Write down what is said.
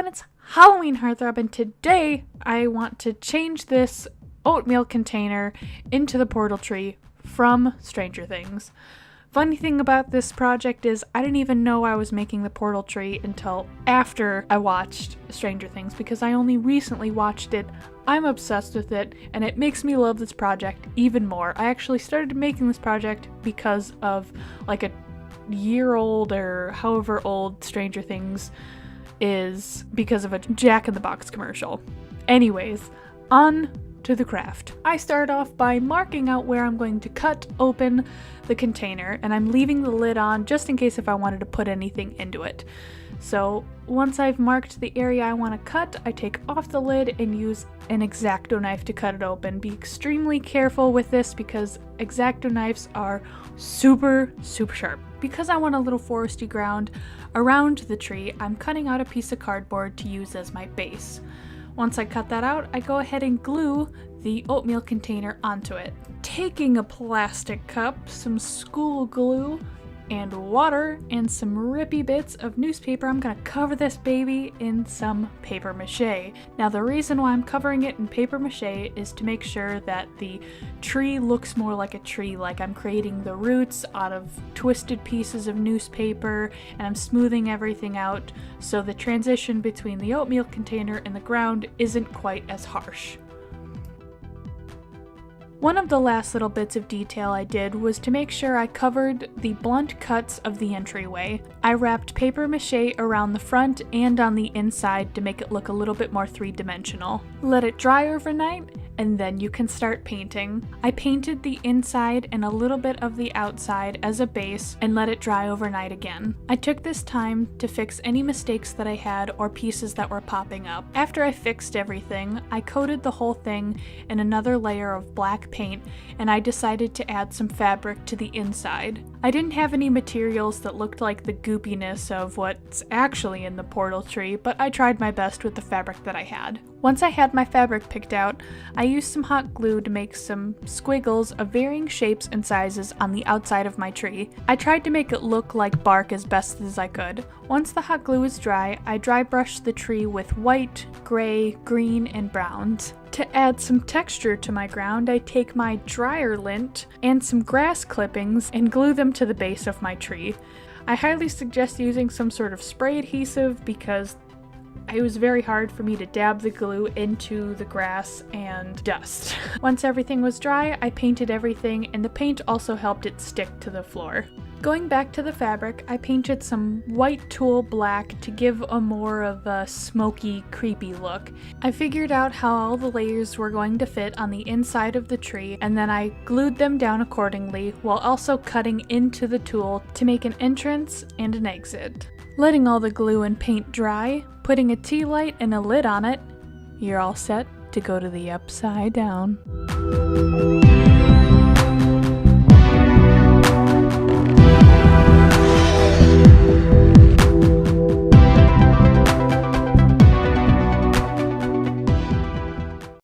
everyone, it's Halloween Heartthrob, and today I want to change this oatmeal container into the portal tree from Stranger Things. Funny thing about this project is I didn't even know I was making the portal tree until after I watched Stranger Things, because I only recently watched it. I'm obsessed with it, and it makes me love this project even more. I actually started making this project because of like a year old or however old Stranger Things is, because of a Jack in the Box commercial. Anyways, on to the craft. I start off by marking out where I'm going to cut open the container, and I'm leaving the lid on just in case if I wanted to put anything into it. So once I've marked the area I want to cut, I take off the lid and use an X-Acto knife to cut it open. Be extremely careful with this because X-Acto knives are super sharp. Because I want a little foresty ground around the tree, I'm cutting out a piece of cardboard to use as my base. Once I cut that out, I go ahead and glue the oatmeal container onto it. Taking a plastic cup, some school glue, and water, and some rippy bits of newspaper, I'm gonna cover this baby in some paper mache. Now the reason why I'm covering it in paper mache is to make sure that the tree looks more like a tree, like I'm creating the roots out of twisted pieces of newspaper, and I'm smoothing everything out so the transition between the oatmeal container and the ground isn't quite as harsh. One of the last little bits of detail I did was to make sure I covered the blunt cuts of the entryway. I wrapped paper mache around the front and on the inside to make it look a little bit more three-dimensional. Let it dry overnight, and then you can start painting. I painted the inside and a little bit of the outside as a base and let it dry overnight again. I took this time to fix any mistakes that I had or pieces that were popping up. After I fixed everything, I coated the whole thing in another layer of black paint, and I decided to add some fabric to the inside. I didn't have any materials that looked like the goopiness of what's actually in the portal tree, but I tried my best with the fabric that I had. Once I had my fabric picked out, I used some hot glue to make some squiggles of varying shapes and sizes on the outside of my tree. I tried to make it look like bark as best as I could. Once the hot glue was dry, I dry brushed the tree with white, gray, green, and browns. To add some texture to my ground, I take my dryer lint and some grass clippings and glue them to the base of my tree. I highly suggest using some sort of spray adhesive because it was very hard for me to dab the glue into the grass and dust. Once everything was dry, I painted everything, and the paint also helped it stick to the floor. Going back to the fabric, I painted some white tulle black to give a more of a smoky, creepy look. I figured out how all the layers were going to fit on the inside of the tree, and then I glued them down accordingly while also cutting into the tulle to make an entrance and an exit. Letting all the glue and paint dry, putting a tea light and a lid on it, you're all set to go to the upside down.